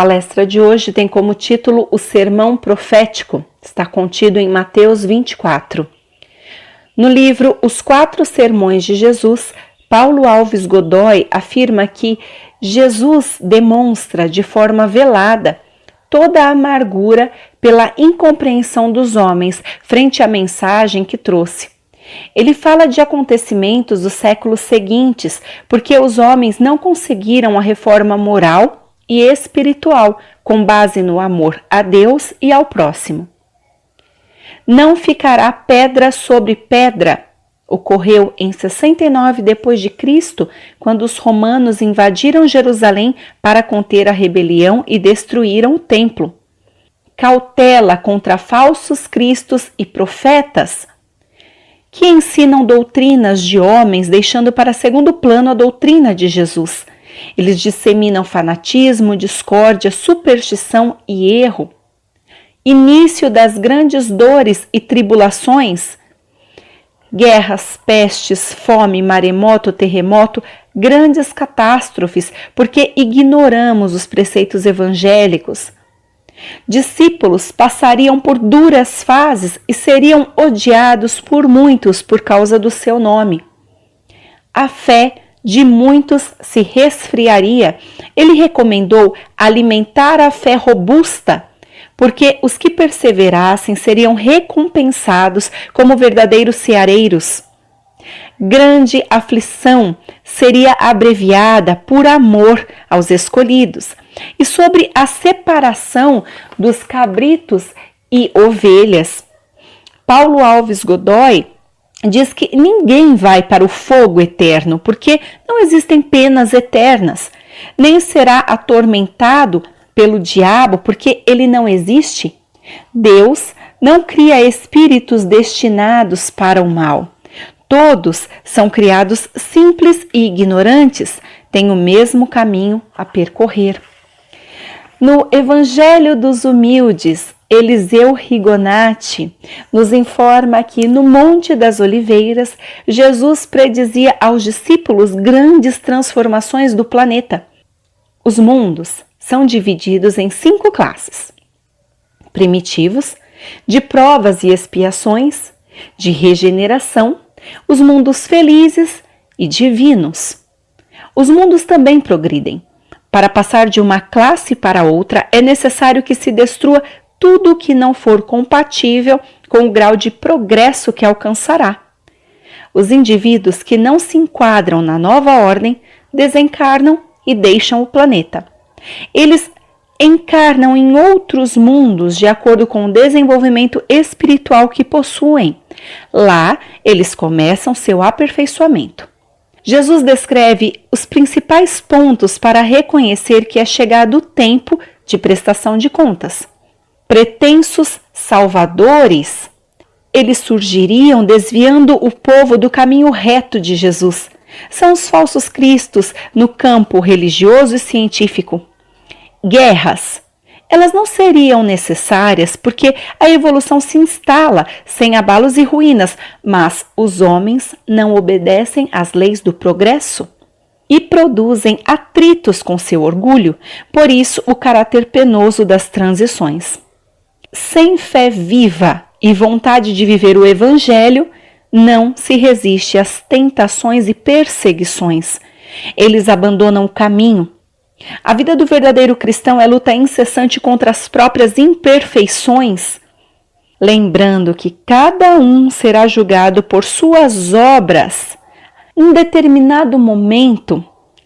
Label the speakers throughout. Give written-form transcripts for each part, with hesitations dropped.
Speaker 1: palestra de hoje tem como título o Sermão Profético, está contido em Mateus 24. No livro Os Quatro Sermões de Jesus, Paulo Alves Godoy afirma que Jesus demonstra de forma velada toda a amargura pela incompreensão dos homens frente à mensagem que trouxe. Ele fala de acontecimentos dos séculos seguintes, porque os homens não conseguiram a reforma moral e espiritual com base no amor a Deus e ao próximo. Não ficará pedra sobre pedra. Ocorreu em 69 d.C., quando os romanos invadiram Jerusalém para conter a rebelião e destruíram o templo. Cautela contra falsos cristos e profetas, que ensinam doutrinas de homens, deixando para segundo plano a doutrina de Jesus. Eles disseminam fanatismo, discórdia, superstição e erro. Início das grandes dores e tribulações, guerras, pestes, fome, maremoto, terremoto, grandes catástrofes, porque ignoramos os preceitos evangélicos. Discípulos passariam por duras fases e seriam odiados por muitos por causa do seu nome. A fé de muitos se resfriaria. Ele recomendou alimentar a fé robusta, porque os que perseverassem seriam recompensados como verdadeiros ceareiros. Grande aflição seria abreviada por amor aos escolhidos. E sobre a separação dos cabritos e ovelhas, Paulo Alves Godoy diz que ninguém vai para o fogo eterno, porque não existem penas eternas, nem será atormentado pelo diabo, porque ele não existe. Deus não cria espíritos destinados para o mal. Todos são criados simples e ignorantes, têm o mesmo caminho a percorrer. No Evangelho dos Humildes, Eliseu Rigonati nos informa que no Monte das Oliveiras, Jesus predizia aos discípulos grandes transformações do planeta. Os mundos são divididos em 5 classes: primitivos, de provas e expiações, de regeneração, os mundos felizes e divinos. Os mundos também progridem. Para passar de uma classe para outra, é necessário que se destrua tudo o que não for compatível com o grau de progresso que alcançará. Os indivíduos que não se enquadram na nova ordem desencarnam e deixam o planeta. Eles encarnam em outros mundos de acordo com o desenvolvimento espiritual que possuem. Lá, eles começam seu aperfeiçoamento. Jesus descreve os principais pontos para reconhecer que é chegado o tempo de prestação de contas. Pretensos salvadores, eles surgiriam desviando o povo do caminho reto de Jesus. São os falsos cristos no campo religioso e científico. Guerras, elas não seriam necessárias porque a evolução se instala sem abalos e ruínas, mas os homens não obedecem às leis do progresso e produzem atritos com seu orgulho, por isso o caráter penoso das transições. Sem fé viva e vontade de viver o Evangelho, não se resiste às tentações e perseguições. Eles abandonam o caminho. A vida do verdadeiro cristão é luta incessante contra as próprias imperfeições, lembrando que cada um será julgado por suas obras. Em determinado momento,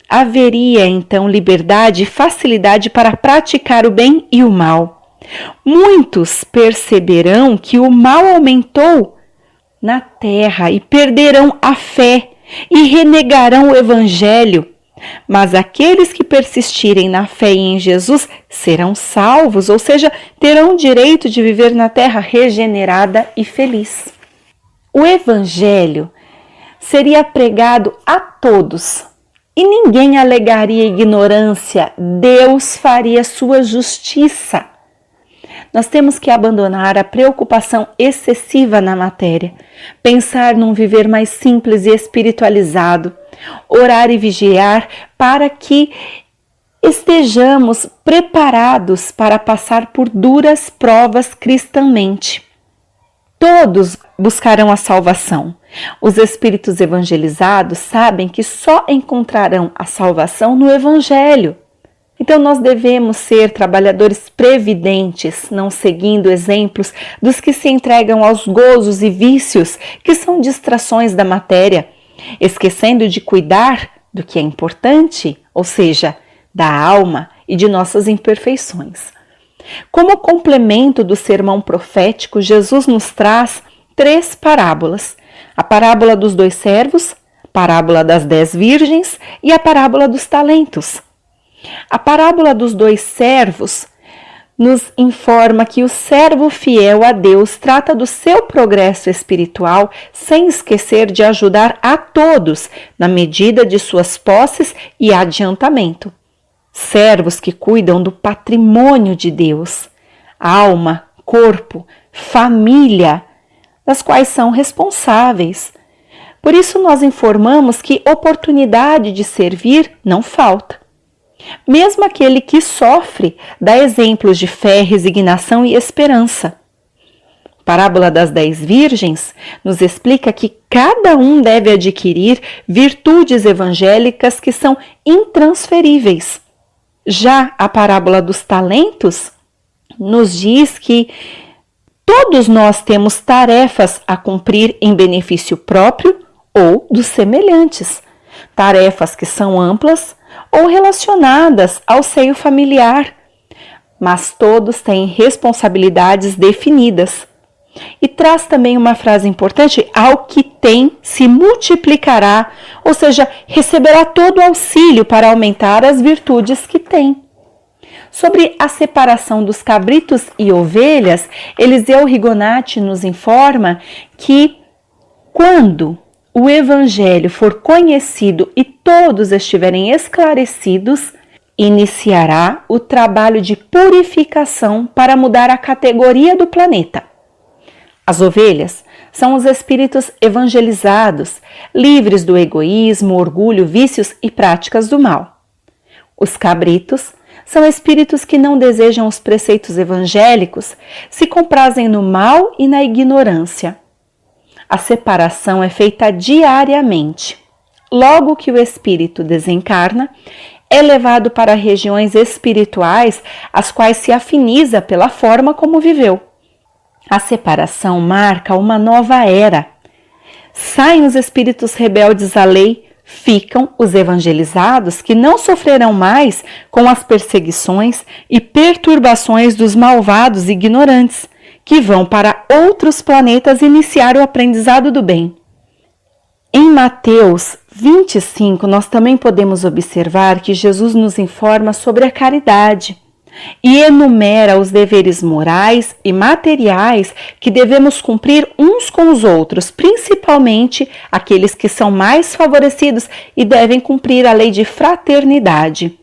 Speaker 1: haveria então liberdade e facilidade para praticar o bem e o mal. Muitos perceberão que o mal aumentou na terra e perderão a fé e renegarão o Evangelho. Mas aqueles que persistirem na fé em Jesus serão salvos, ou seja, terão o direito de viver na terra regenerada e feliz. O Evangelho seria pregado a todos e ninguém alegaria ignorância. Deus faria sua justiça. Nós temos que abandonar a preocupação excessiva na matéria, pensar num viver mais simples e espiritualizado, orar e vigiar para que estejamos preparados para passar por duras provas cristãmente. Todos buscarão a salvação. Os espíritos evangelizados sabem que só encontrarão a salvação no Evangelho. Então nós devemos ser trabalhadores previdentes, não seguindo exemplos dos que se entregam aos gozos e vícios, que são distrações da matéria, esquecendo de cuidar do que é importante, ou seja, da alma e de nossas imperfeições. Como complemento do sermão profético, Jesus nos traz 3 parábolas: a parábola dos 2 servos, a parábola das 10 virgens e a parábola dos talentos. A parábola dos 2 servos nos informa que o servo fiel a Deus trata do seu progresso espiritual sem esquecer de ajudar a todos na medida de suas posses e adiantamento. Servos que cuidam do patrimônio de Deus, alma, corpo, família, das quais são responsáveis. Por isso nós informamos que oportunidade de servir não falta. Mesmo aquele que sofre dá exemplos de fé, resignação e esperança. A parábola das 10 virgens nos explica que cada um deve adquirir virtudes evangélicas que são intransferíveis. Já a parábola dos talentos nos diz que todos nós temos tarefas a cumprir em benefício próprio ou dos semelhantes, tarefas que são amplas ou relacionadas ao seio familiar, mas todos têm responsabilidades definidas. E traz também uma frase importante: ao que tem se multiplicará, ou seja, receberá todo o auxílio para aumentar as virtudes que tem. Sobre a separação dos cabritos e ovelhas, Eliseu Rigonati nos informa que quando o Evangelho for conhecido e todos estiverem esclarecidos, iniciará o trabalho de purificação para mudar a categoria do planeta. As ovelhas são os espíritos evangelizados, livres do egoísmo, orgulho, vícios e práticas do mal. Os cabritos são espíritos que não desejam os preceitos evangélicos, se comprazem no mal e na ignorância. A separação é feita diariamente. Logo que o espírito desencarna, é levado para regiões espirituais, as quais se afiniza pela forma como viveu. A separação marca uma nova era. Saem os espíritos rebeldes à lei, ficam os evangelizados que não sofrerão mais com as perseguições e perturbações dos malvados e ignorantes, que vão para outros planetas iniciar o aprendizado do bem. Em Mateus 25, nós também podemos observar que Jesus nos informa sobre a caridade e enumera os deveres morais e materiais que devemos cumprir uns com os outros, principalmente aqueles que são mais favorecidos e devem cumprir a lei de fraternidade.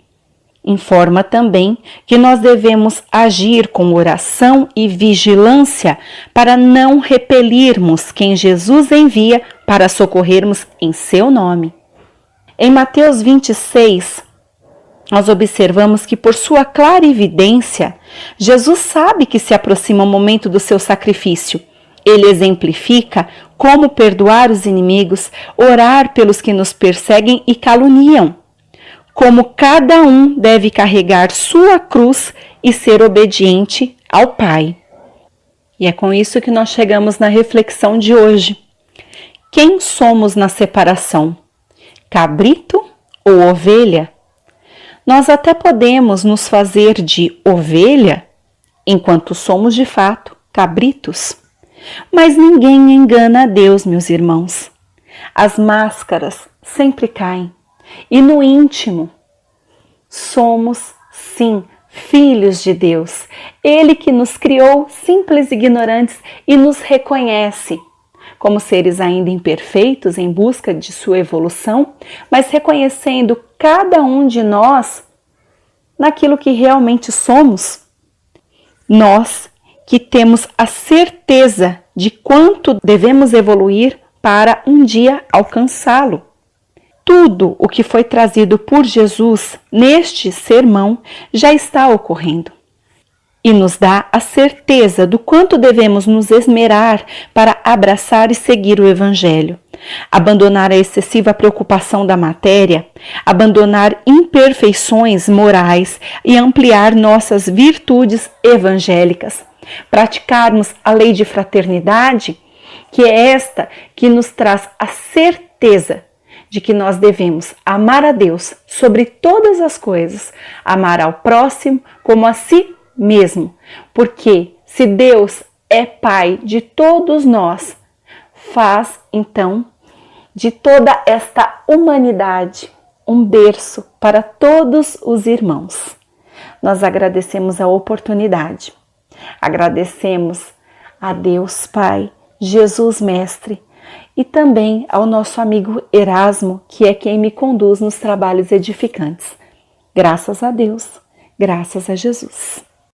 Speaker 1: Informa também que nós devemos agir com oração e vigilância para não repelirmos quem Jesus envia para socorrermos em seu nome. Em Mateus 26, nós observamos que, por sua clarividência, Jesus sabe que se aproxima o momento do seu sacrifício. Ele exemplifica como perdoar os inimigos, orar pelos que nos perseguem e caluniam, como cada um deve carregar sua cruz e ser obediente ao Pai. E é com isso que nós chegamos na reflexão de hoje. Quem somos na separação? Cabrito ou ovelha? Nós até podemos nos fazer de ovelha, enquanto somos de fato cabritos. Mas ninguém engana a Deus, meus irmãos. As máscaras sempre caem. E no íntimo, somos, sim, filhos de Deus. Ele que nos criou simples e ignorantes e nos reconhece como seres ainda imperfeitos em busca de sua evolução, mas reconhecendo cada um de nós naquilo que realmente somos. Nós que temos a certeza de quanto devemos evoluir para um dia alcançá-lo. tudo o que foi trazido por Jesus neste sermão já está ocorrendo. E nos dá a certeza do quanto devemos nos esmerar para abraçar e seguir o Evangelho, abandonar a excessiva preocupação da matéria, abandonar imperfeições morais e ampliar nossas virtudes evangélicas, praticarmos a lei de fraternidade, que é esta que nos traz a certeza de que nós devemos amar a Deus sobre todas as coisas, amar ao próximo como a si mesmo, porque se Deus é Pai de todos nós, faz então de toda esta humanidade um berço para todos os irmãos. Nós agradecemos a oportunidade, agradecemos a Deus Pai, Jesus Mestre, e também ao nosso amigo Erasmo, que é quem me conduz nos trabalhos edificantes. Graças a Deus, graças a Jesus.